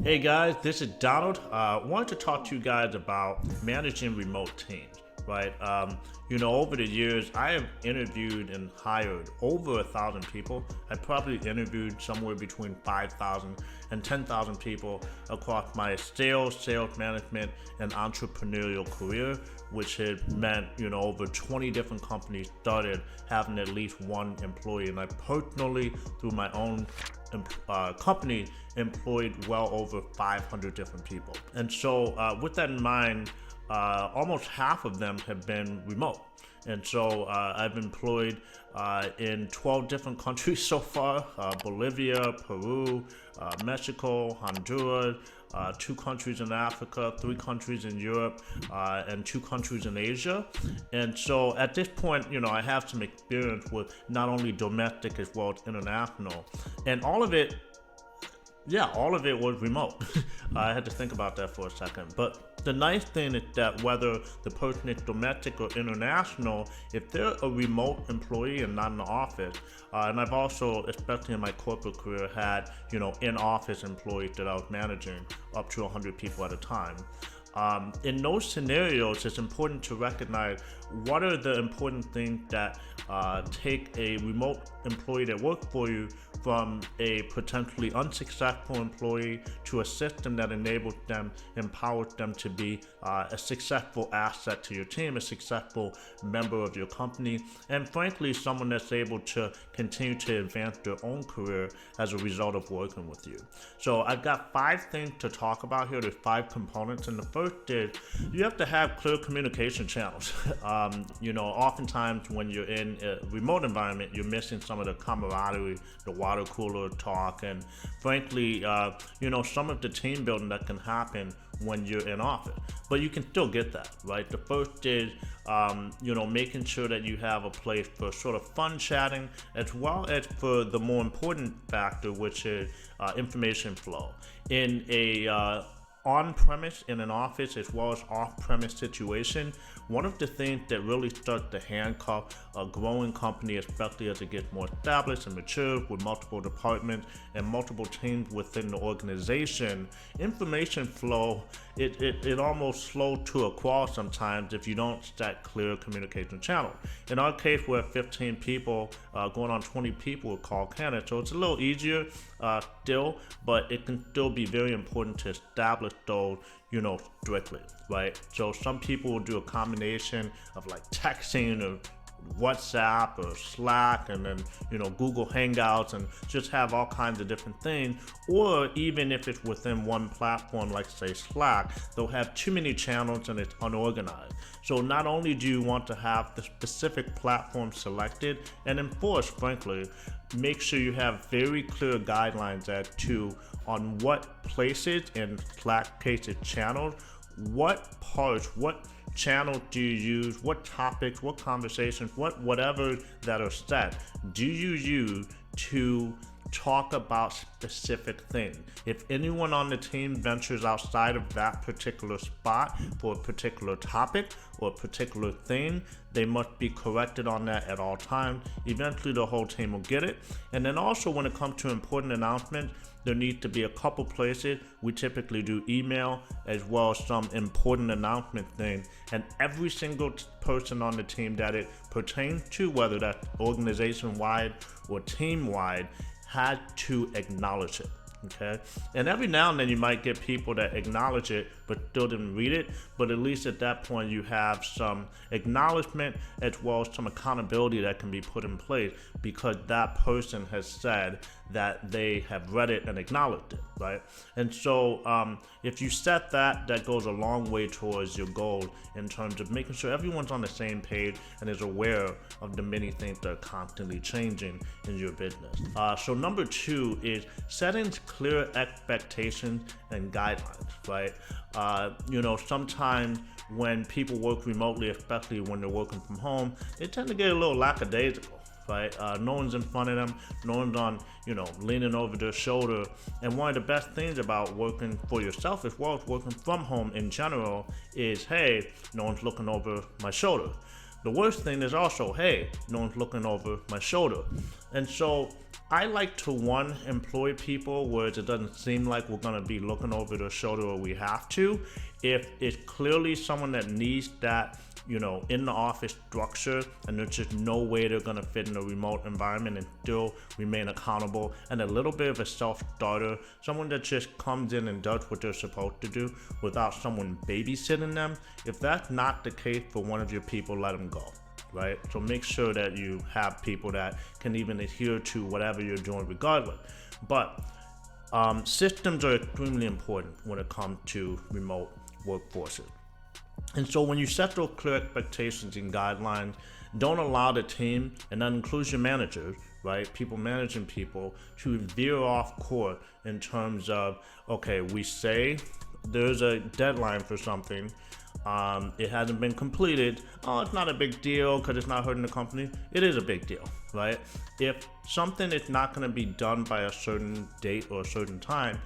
Hey guys, this is Donald. I wanted to talk to you guys about managing remote teams, right? Over the years, I have interviewed and hired over 1,000 people. I probably interviewed somewhere between 5,000 and 10,000 people across my sales management, and entrepreneurial career, which had meant, over 20 different companies started having at least one employee. And I personally, through my own company, employed well over 500 different people. And so with that in mind, almost half of them have been remote. And so I've employed in 12 different countries so far: Bolivia, Peru, Mexico, Honduras, 2 countries in Africa, 3 countries in Europe, and 2 countries in Asia. And so at this point, I have some experience with not only domestic as well as international. And all of it was remote. I had to think about that for a second. But the nice thing is that whether the person is domestic or international, if they're a remote employee and not in the office, and I've also, especially in my corporate career, had, in-office employees that I was managing up to 100 people at a time. In those scenarios, it's important to recognize what are the important things that take a remote employee that works for you from a potentially unsuccessful employee to a system that enables them, empowers them to be a successful asset to your team, a successful member of your company, and frankly, someone that's able to continue to advance their own career as a result of working with you. So I've got 5 things to talk about here. There's 5 components, and the first is you have to have clear communication channels. Oftentimes when you're in a remote environment, you're missing some of the camaraderie, the water cooler talk, and frankly, some of the team building that can happen when you're in office. But you can still get that, right? The first is, making sure that you have a place for sort of fun chatting, as well as for the more important factor, which is information flow. In a on-premise in an office as well as off-premise situation, one of the things that really starts to handcuff a growing company, especially as it gets more established and mature with multiple departments and multiple teams within the organization, information flow, it almost slows to a crawl sometimes if you don't set clear communication channels. In our case, we're at 15 people, going on 20 people with call candidates, so it's a little easier still, but it can still be very important to establish those, strictly, right? So some people will do a combination of like texting or WhatsApp or Slack, and then Google Hangouts, and just have all kinds of different things. Or even if it's within one platform, like say Slack, they'll have too many channels and it's unorganized. So not only do you want to have the specific platform selected and enforced, frankly, make sure you have very clear guidelines as to on what places in Slack cases channels, what parts, what channel do you use, what topics, what conversations, whatever that are set, do you use to talk about specific things. If anyone on the team ventures outside of that particular spot for a particular topic or a particular thing, they must be corrected on that at all times. Eventually the whole team will get it. And then also when it comes to important announcements, there needs to be a couple places. We typically do email as well as some important announcement thing, and every single person on the team that it pertains to, whether that's organization-wide or team-wide, had to acknowledge it. Okay, and every now and then you might get people that acknowledge it but still didn't read it, but at least at that point you have some acknowledgement as well as some accountability that can be put in place because that person has said that they have read it and acknowledged it, right? And so if you set that goes a long way towards your goal in terms of making sure everyone's on the same page and is aware of the many things that are constantly changing in your business. So number 2 is setting clear expectations and guidelines, right? Sometimes when people work remotely, especially when they're working from home, they tend to get a little lackadaisical, right? No one's in front of them, no one's on, leaning over their shoulder. And one of the best things about working for yourself as well as working from home in general is, hey, no one's looking over my shoulder. The worst thing is also, hey, no one's looking over my shoulder. And so I like to, one, employ people where it doesn't seem like we're going to be looking over their shoulder or we have to. If it's clearly someone that needs that, in the office structure, and there's just no way they're going to fit in a remote environment and still remain accountable, and a little bit of a self-starter, someone that just comes in and does what they're supposed to do without someone babysitting them. If that's not the case for one of your people, let them go. Right? So make sure that you have people that can even adhere to whatever you're doing regardless. But systems are extremely important when it comes to remote workforces. And so when you set those clear expectations and guidelines, don't allow the team, and that includes your managers, right? People managing people, to veer off course in terms of, okay, we say there's a deadline for something, it hasn't been completed. Oh, it's not a big deal because it's not hurting the company. It is a big deal, right? If something is not going to be done by a certain date or a certain time,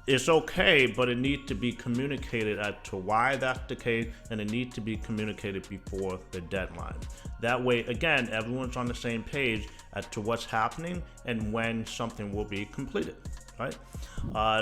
it's okay, but it needs to be communicated as to why that's the case, and it needs to be communicated before the deadline. That way, again, everyone's on the same page as to what's happening and when something will be completed, right?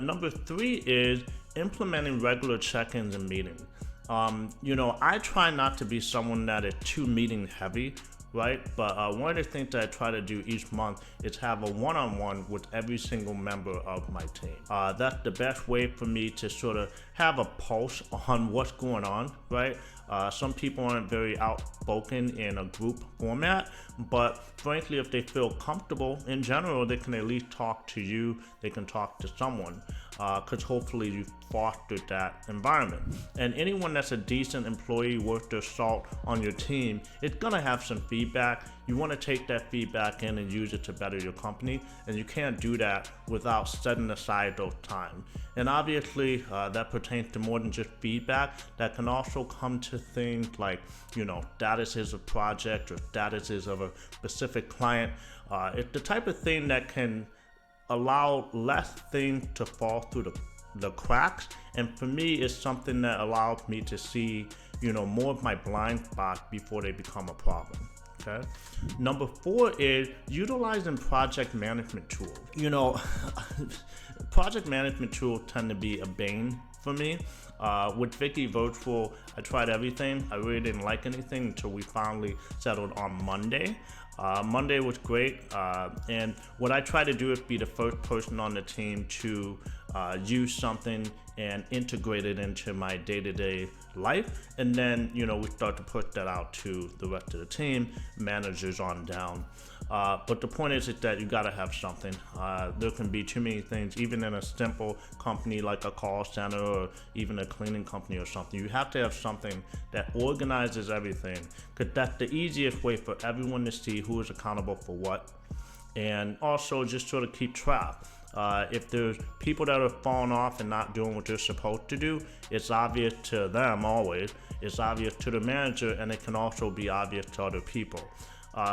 Number 3 is implementing regular check-ins and meetings. I try not to be someone that is too meeting heavy, right? But one of the things that I try to do each month is have a one-on-one with every single member of my team. That's the best way for me to sort of have a pulse on what's going on, right? Some people aren't very outspoken in a group format, but frankly, if they feel comfortable in general, they can at least talk to you, they can talk to someone, because hopefully you fostered that environment. And anyone that's a decent employee worth their salt on your team, it's gonna have some feedback. You want to take that feedback in and use it to better your company, and you can't do that without setting aside those time. And obviously, that pertains to more than just feedback. That can also come to things like, statuses of project or statuses of a specific client. It's the type of thing that can allow less things to fall through the cracks, and for me, it's something that allows me to see, more of my blind spots before they become a problem. Okay. Number 4 is utilizing project management tools. Project management tools tend to be a bane for me. With Vicky Virtual, I tried everything. I really didn't like anything until we finally settled on Monday. Monday was great, and what I try to do is be the first person on the team to use something and integrate it into my day-to-day life, and then we start to push that out to the rest of the team, managers on down. But the point is that you gotta have something. There can be too many things, even in a simple company like a call center or even a cleaning company or something. You have to have something that organizes everything, because that's the easiest way for everyone to see who is accountable for what, and also just sort of keep track. If there's people that are falling off and not doing what they're supposed to do, it's obvious to them always. It's obvious to the manager, and it can also be obvious to other people.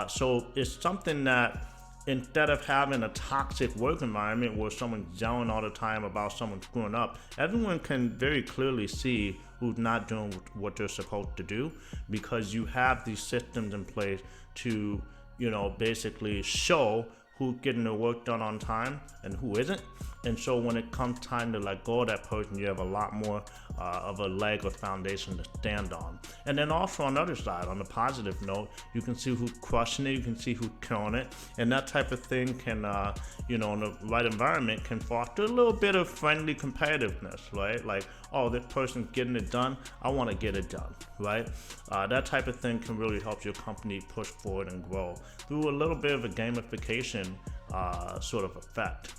So it's something that, instead of having a toxic work environment where someone's yelling all the time about someone screwing up, everyone can very clearly see who's not doing what they're supposed to do, because you have these systems in place to, basically show who's getting their work done on time and who isn't. And so when it comes time to let go of that person, you have a lot more of a leg or foundation to stand on. And then also on the other side, on the positive note, you can see who's crushing it, you can see who's killing it, and that type of thing can, in the right environment, can foster a little bit of friendly competitiveness, right? Like, oh, this person's getting it done, I want to get it done, right? That type of thing can really help your company push forward and grow through a little bit of a gamification sort of effect.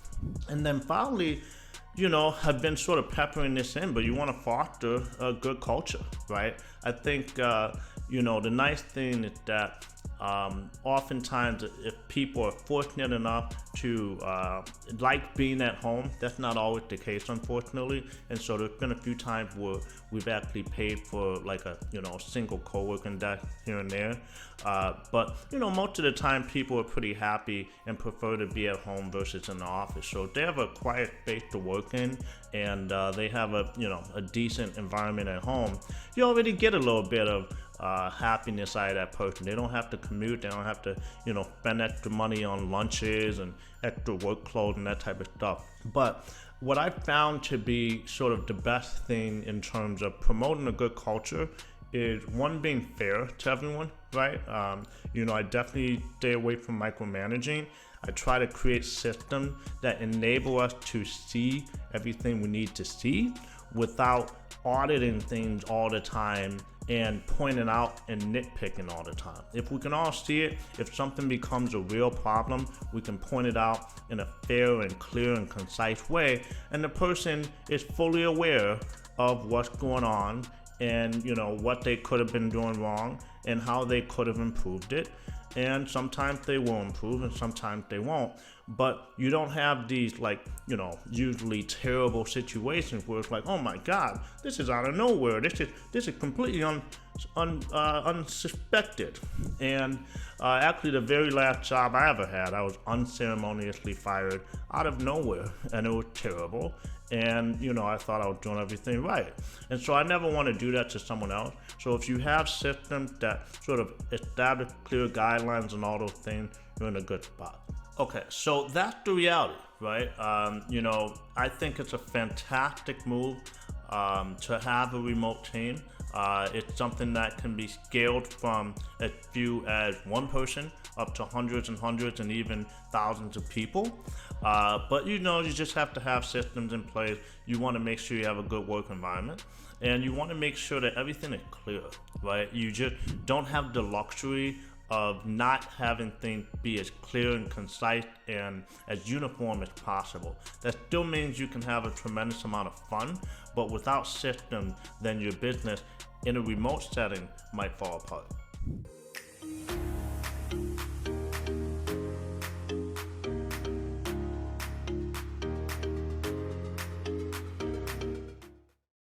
And then finally, I've been sort of peppering this in, but you want to foster a good culture, right? I think, the nice thing is that oftentimes if people are fortunate enough to like being at home, that's not always the case, unfortunately. And so there's been a few times where we've actually paid for like a single co-working desk here and there, but most of the time people are pretty happy and prefer to be at home versus in the office. So if they have a quiet space to work in and they have a decent environment at home, you already get a little bit of happiness out of that person. They don't have to commute. They don't have to spend extra money on lunches and extra work clothes and that type of stuff. But what I found to be sort of the best thing in terms of promoting a good culture is, one, being fair to everyone, right? I definitely stay away from micromanaging. I try to create systems that enable us to see everything we need to see without auditing things all the time and pointing out and nitpicking all the time. If we can all see it, if something becomes a real problem, we can point it out in a fair and clear and concise way, and the person is fully aware of what's going on and what they could have been doing wrong and how they could have improved it. And sometimes they will improve and sometimes they won't. But you don't have these usually terrible situations where it's like, oh my God, this is out of nowhere. This is completely unsuspected. And actually, the very last job I ever had, I was unceremoniously fired out of nowhere, and it was terrible. And I thought I was doing everything right, and so I never want to do that to someone else. So if you have systems that sort of establish clear guidelines and all those things, you're in a good spot. Okay, so that's the reality, right? I think it's a fantastic move to have a remote team. It's something that can be scaled from as few as one person up to hundreds and hundreds and even thousands of people. But you just have to have systems in place. You want to make sure you have a good work environment, and you want to make sure that everything is clear, right? You just don't have the luxury of not having things be as clear and concise and as uniform as possible. That still means you can have a tremendous amount of fun, but without systems, then your business in a remote setting might fall apart.